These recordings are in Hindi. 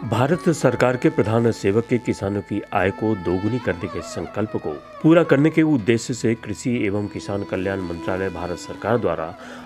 भारत सरकार के प्रधान सेवक के किसानों की आय को दोगुनी करने के संकल्प को पूरा करने के उद्देश्य से कृषि एवं किसान कल्याण मंत्रालय भारत सरकार द्वारा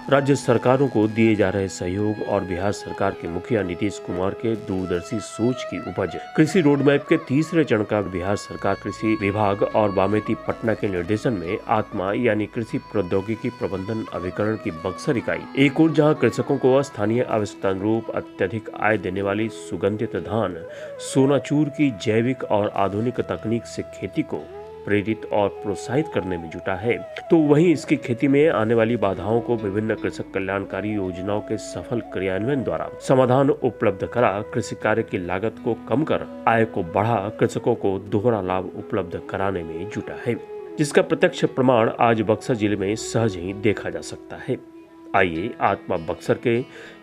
राज्य सरकारों को दिए जा रहे सहयोग और बिहार सरकार के मुखिया नीतीश कुमार के दूरदर्शी सोच की उपज कृषि रोड मैप के तीसरे चरण का बिहार सरकार कृषि विभाग और बामेती पटना के निर्देशन में आत्मा यानी कृषि प्रौद्योगिकी प्रबंधन अभिकरण की बक्सर इकाई एक और जहां कृषकों को स्थानीय आवश्यकता अनुरूप अत्यधिक आय देने वाली सुगंधित धान सोनाचूर की जैविक और आधुनिक तकनीक से खेती को प्रेरित और प्रोत्साहित करने में जुटा है, तो वहीं इसकी खेती में आने वाली बाधाओं को विभिन्न कृषक कल्याणकारी योजनाओं के सफल क्रियान्वयन द्वारा समाधान उपलब्ध करा कृषि कार्य की लागत को कम कर आय को बढ़ा कृषकों को दोहरा लाभ उपलब्ध कराने में जुटा है, जिसका प्रत्यक्ष प्रमाण आज बक्सर जिले में सहज ही देखा जा सकता है। आइए आत्मा बक्सर के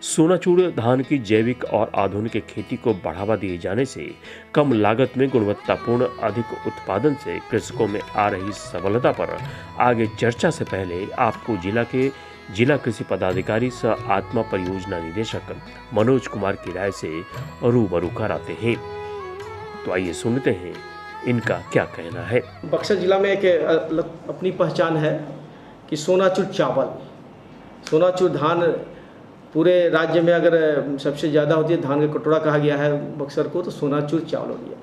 सोनाचूर धान की जैविक और आधुनिक खेती को बढ़ावा दिए जाने से कम लागत में गुणवत्तापूर्ण अधिक उत्पादन से कृषकों में आ रही सफलता पर आगे चर्चा से पहले आपको जिला कृषि पदाधिकारी सह आत्मा परियोजना निदेशक मनोज कुमार की राय से रूबरू कराते हैं। तो आइए सुनते हैं इनका क्या कहना है। बक्सर जिला में एक अपनी पहचान है कि सोनाचूर चावल, सोनाचूर धान पूरे राज्य में अगर सबसे ज़्यादा होती है, धान का कटोरा कहा गया है बक्सर को, तो सोनाचूर चावल हो गया।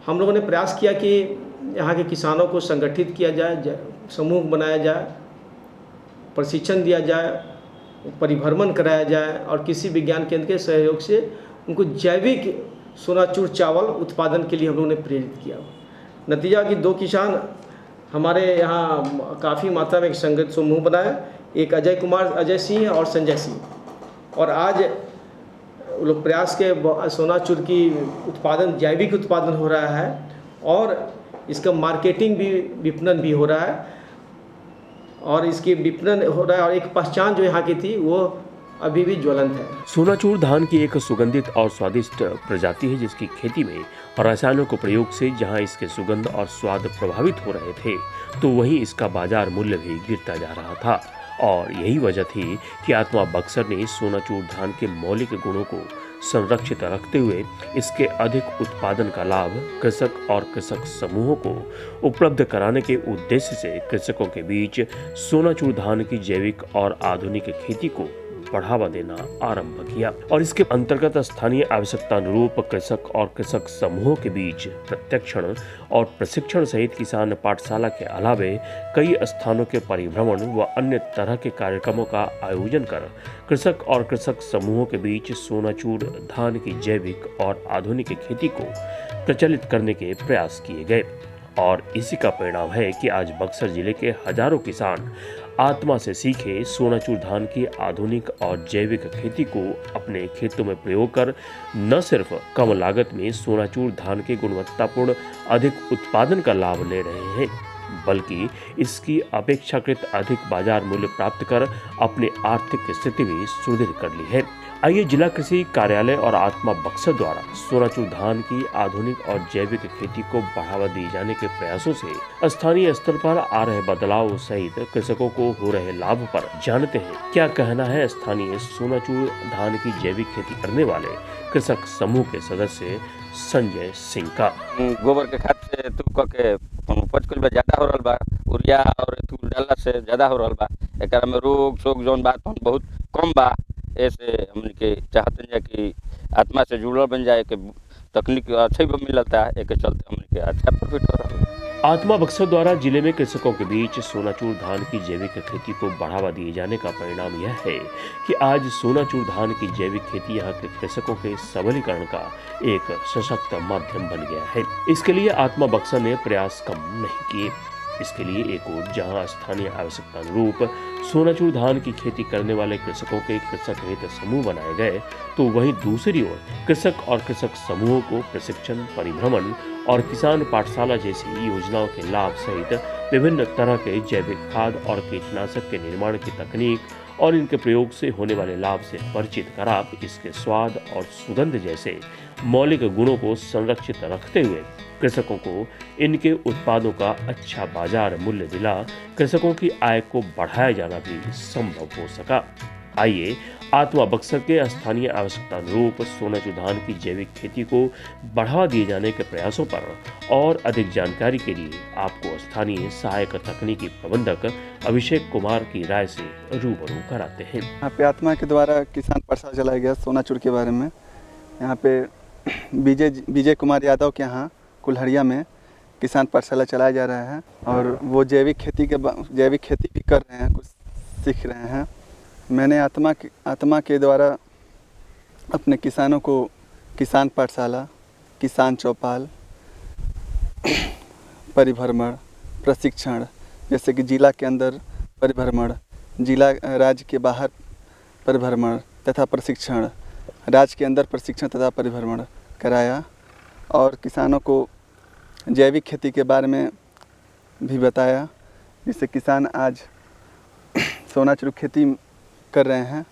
हम लोगों ने प्रयास किया कि यहाँ के किसानों को संगठित किया जाए, समूह बनाया जाए, प्रशिक्षण दिया जाए, परिभ्रमण कराया जाए और कृषि विज्ञान केंद्र के सहयोग से उनको जैविक सोनाचूर चावल उत्पादन के लिए हम लोगों ने प्रेरित किया। नतीजा कि 2 किसान हमारे यहाँ काफ़ी मात्रा में एक संगठित समूह बनाया, एक अजय सिंह और संजय सिंह, और आज लोग प्रयास के सोनाचूर की उत्पादन जैविक उत्पादन हो रहा है और इसका मार्केटिंग भी विपणन भी हो रहा है और इसकी विपणन हो रहा है और एक पहचान जो यहाँ की थी वो अभी भी ज्वलंत है। सोनाचूर धान की एक सुगंधित और स्वादिष्ट प्रजाति है, जिसकी खेती में रसायनों के प्रयोग से जहां इसके सुगंध और स्वाद प्रभावित हो रहे थे, तो वहीं इसका बाजार मूल्य भी गिरता जा रहा था। और यही वजह थी कि आत्मा बक्सर ने सोनाचूर धान के मौलिक गुणों को संरक्षित रखते हुए इसके अधिक उत्पादन का लाभ कृषक और कृषक समूहों को उपलब्ध कराने के उद्देश्य से कृषकों के बीच सोनाचूर धान की जैविक और आधुनिक खेती को बढ़ावा देना आरंभ किया और इसके अंतर्गत स्थानीय आवश्यकता अनुरूप कृषक और कृषक समूहों के बीच प्रशिक्षण और प्रशिक्षण सहित किसान पाठशाला के अलावे कई स्थानों के परिभ्रमण व अन्य तरह के कार्यक्रमों का आयोजन कर कृषक और कृषक समूहों के बीच सोनाचूर धान की जैविक और आधुनिक खेती को प्रचलित करने के प्रयास किए गए और इसी का परिणाम है कि आज बक्सर जिले के हजारों किसान आत्मा से सीखे सोनाचूर धान की आधुनिक और जैविक खेती को अपने खेतों में प्रयोग कर न सिर्फ कम लागत में सोनाचूर धान के गुणवत्तापूर्ण अधिक उत्पादन का लाभ ले रहे हैं, बल्कि इसकी अपेक्षाकृत अधिक बाजार मूल्य प्राप्त कर अपनी आर्थिक स्थिति भी सुदृढ़ कर ली है। आइए जिला कृषि कार्यालय और आत्मा बक्सर द्वारा सोनाचूर धान की आधुनिक और जैविक खेती को बढ़ावा दिए जाने के प्रयासों से स्थानीय स्तर पर आ रहे बदलाव सहित कृषकों को हो रहे लाभ पर जानते हैं क्या कहना है स्थानीय सोनाचूर धान की जैविक खेती करने वाले कृषक समूह के सदस्य संजय सिंह का। गोबर के खाद से तू के उपज कुछ ज्यादा हो रहा बा, यूरिया और तू डालला से ज्यादा हो रहा बा, एकरा में रोग शोक जौन बात बहुत कम बा। ऐसे हमने के चाहते हैं कि आत्मा से जुड़ल बन जाए कि तकनीक अच्छा ही मिलता है, एक चलते हमने के अच्छा प्रॉफिट हो रहा है। आत्मा बक्सर द्वारा जिले में कृषकों के बीच सोनाचूर धान की जैविक खेती को बढ़ावा दिए जाने का परिणाम यह है कि आज सोनाचूर धान की जैविक खेती यहाँ के कृषकों के सबलीकरण का एक सशक्त माध्यम बन गया है। इसके लिए आत्मा बक्सर ने प्रयास कम नहीं किए। इसके लिए एक ओर जहां स्थानीय आवश्यकता अनुरूप सोनाचूर धान की खेती करने वाले कृषकों के कृषक हित समूह बनाए गए, तो वहीं दूसरी ओर कृषक और कृषक समूहों को प्रशिक्षण, परिभ्रमण और किसान पाठशाला जैसी योजनाओं के लाभ सहित विभिन्न तरह के जैविक खाद और कीटनाशक के निर्माण की तकनीक और इनके प्रयोग से होने वाले लाभ से परिचित करा इसके स्वाद और सुगंध जैसे मौलिक गुणों को संरक्षित रखते हुए कृषकों को इनके उत्पादों का अच्छा बाजार मूल्य दिला कृषकों की आय को बढ़ाया जाना भी संभव हो सका। आइए आत्मा बक्सर के स्थानीय आवश्यकता अनुरूप सोनाचूर धान की जैविक खेती को बढ़ावा दिए जाने के प्रयासों पर और अधिक जानकारी के लिए आपको स्थानीय सहायक तकनीकी प्रबंधक अभिषेक कुमार की राय से रूबरू कराते हैं। यहाँ पे आत्मा के द्वारा किसान प्रसार चलाया गया सोनाचूर के बारे में। यहाँ पे विजय कुमार यादव के यहाँ कुल्हड़िया में किसान पाठशाला चलाया जा रहा है और वो जैविक खेती भी कर रहे हैं, कुछ सीख रहे हैं। मैंने आत्मा के द्वारा अपने किसानों को किसान पाठशाला, किसान चौपाल, परिभ्रमण, प्रशिक्षण, जैसे कि जिला के अंदर परिभ्रमण, जिला राज्य के बाहर परिभ्रमण तथा प्रशिक्षण, राज्य के अंदर प्रशिक्षण तथा परिभ्रमण कराया और किसानों को जैविक खेती के बारे में भी बताया, जिससे किसान आज सोनाचूर खेती कर रहे हैं।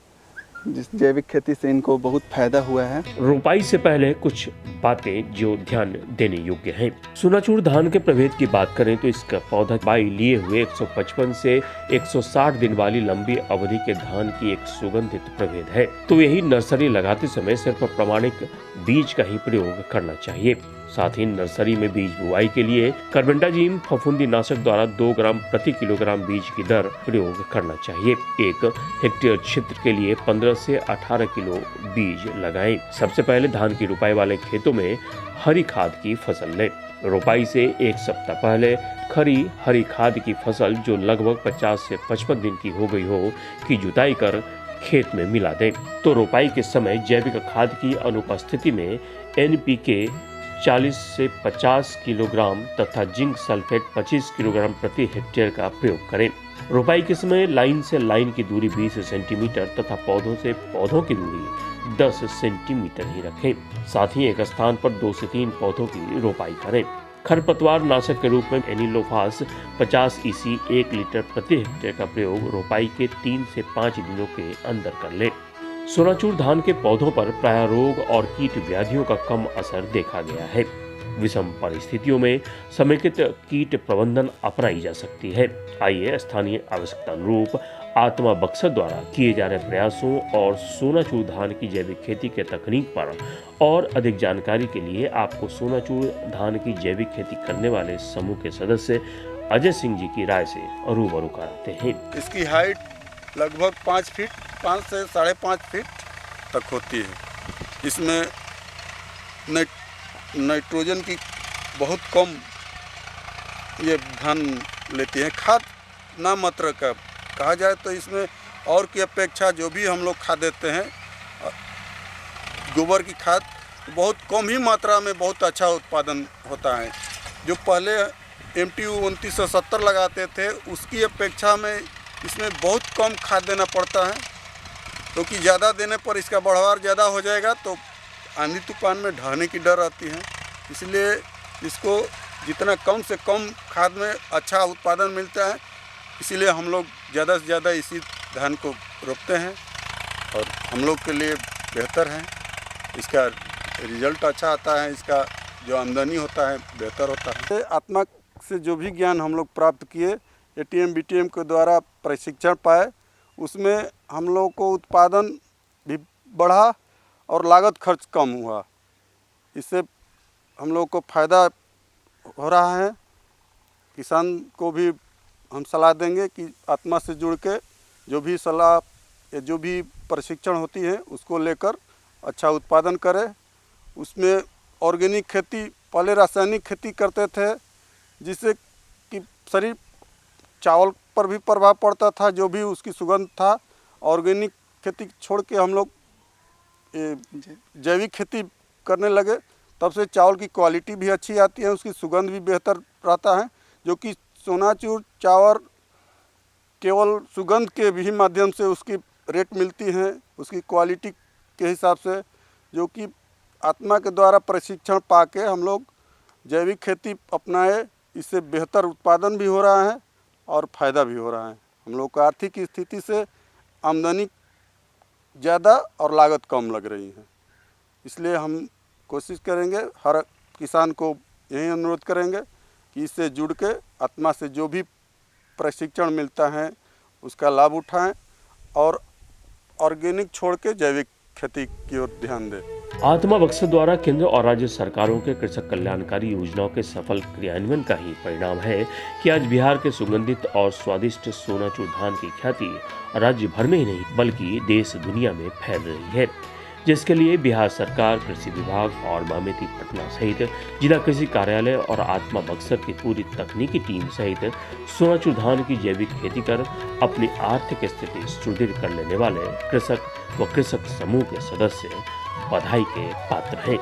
जिस जैविक खेती से इनको बहुत फायदा हुआ है। रोपाई से पहले कुछ बातें जो ध्यान देने योग्य हैं। सोनाचूर धान के प्रभेद की बात करें तो इसका पौधा बाई लिए हुए 155 से 160 दिन वाली लंबी अवधि के धान की एक सुगंधित प्रभेद है, तो यही नर्सरी लगाते समय सिर्फ प्रमाणिक बीज का ही प्रयोग करना चाहिए। साथ ही नर्सरी में बीज बुआई के लिए कार्बेंडाजिम फफूंदी नाशक द्वारा 2 ग्राम प्रति किलोग्राम बीज की दर प्रयोग करना चाहिए। 1 हेक्टेयर क्षेत्र के लिए 15 से 18 किलो बीज लगाएं। सबसे पहले धान की रुपाई वाले खेतों में हरी खाद की फसल लें। रोपाई से 1 सप्ताह पहले खरी हरी खाद की फसल जो लगभग 50 से 55 दिन की हो गई हो की जुताई कर खेत में मिला दें। तो रोपाई के समय जैविक खाद की अनुपस्थिति में NPK 40 से 50 किलोग्राम तथा जिंक सल्फेट 25 किलोग्राम प्रति हेक्टेयर का प्रयोग करें। रोपाई के समय लाइन से लाइन की दूरी 20 सेंटीमीटर तथा पौधों से पौधों की दूरी 10 सेंटीमीटर ही रखें। साथ ही एक स्थान पर 2 से 3 पौधों की रोपाई करें। खरपतवार नाशक के रूप में एनिलोफास 50 EC 1 लीटर प्रति हेक्टेयर का प्रयोग रोपाई के 3 से 5 दिनों के अंदर कर लें। सोनाचूर धान के पौधों पर प्राय रोग और कीट व्याधियों का कम असर देखा गया है। विषम परिस्थितियों में समेकित कीट प्रबंधन अपनाई जा सकती है। आइए स्थानीय आवश्यकता अनुरूप आत्मा बक्सर द्वारा किए जा रहे प्रयासों और सोनाचूर धान की जैविक खेती के तकनीक पर और अधिक जानकारी के लिए आपको सोनाचूर धान की जैविक खेती करने वाले समूह के सदस्य अजय सिंह जी की राय से रूबरू कराते हैं। इसकी हाइट लगभग 5 फीट 5 से 5.5 फीट तक होती है। इसमें नाइट्रोजन की बहुत कम ये धान लेती है। खाद ना मात्रा का कहा जाए तो इसमें और की अपेक्षा जो भी हम लोग खाद देते हैं गोबर की खाद बहुत कम ही मात्रा में बहुत अच्छा उत्पादन होता है। जो पहले MTU 2970 लगाते थे उसकी अपेक्षा में इसमें बहुत कम खाद देना पड़ता है, क्योंकि ज़्यादा देने पर इसका बढ़वार ज़्यादा हो जाएगा तो आंधी तूफान में ढहने की डर रहती है। इसलिए इसको जितना कम से कम खाद में अच्छा उत्पादन मिलता है, इसीलिए हम लोग ज़्यादा से ज़्यादा इसी धान को रोपते हैं और हम लोग के लिए बेहतर है। इसका रिजल्ट अच्छा आता है, इसका जो आमदनी होता है बेहतर होता है। आत्मा से जो भी ज्ञान हम लोग प्राप्त किए, ATM BTM के द्वारा प्रशिक्षण पाए, उसमें हम लोग को उत्पादन भी बढ़ा और लागत खर्च कम हुआ। इससे हम लोग को फ़ायदा हो रहा है। किसान को भी हम सलाह देंगे कि आत्मा से जुड़ के जो भी सलाह या जो भी प्रशिक्षण होती है उसको लेकर अच्छा उत्पादन करें। उसमें ऑर्गेनिक खेती, पहले रासायनिक खेती करते थे जिससे कि शरीर चावल पर भी प्रभाव पड़ता था, जो भी उसकी सुगंध था। ऑर्गेनिक खेती छोड़ के हम लोग जैविक खेती करने लगे, तब से चावल की क्वालिटी भी अच्छी आती है, उसकी सुगंध भी बेहतर रहता है। जो कि सोनाचूर चावल केवल सुगंध के भी माध्यम से उसकी रेट मिलती है, उसकी क्वालिटी के हिसाब से, जो कि आत्मा के द्वारा प्रशिक्षण पाके हम लोग जैविक खेती अपनाए। इससे बेहतर उत्पादन भी हो रहा है और फ़ायदा भी हो रहा है। हम लोग को आर्थिक स्थिति से आमदनी ज़्यादा और लागत कम लग रही है। इसलिए हम कोशिश करेंगे, हर किसान को यही अनुरोध करेंगे कि इससे जुड़ के आत्मा से जो भी प्रशिक्षण मिलता है उसका लाभ उठाएं और ऑर्गेनिक छोड़ के जैविक खेती की ओर ध्यान दें। आत्मा बक्सर द्वारा केंद्र और राज्य सरकारों के कृषक कल्याणकारी योजनाओं के सफल क्रियान्वयन का ही परिणाम है कि आज बिहार के सुगंधित और स्वादिष्ट सोनाचूर धान की ख्याति राज्य भर में ही नहीं बल्कि देश दुनिया में फैल रही है, जिसके लिए बिहार सरकार, कृषि विभाग और मामेती पटना सहित जिला कृषि कार्यालय और आत्मा बक्सर की पूरी तकनीकी टीम सहित सोनाचूर धान की जैविक खेती कर अपनी आर्थिक स्थिति सुदृढ़ कर लेने वाले कृषक व कृषक समूह के सदस्य बधाई के पात्र हैं।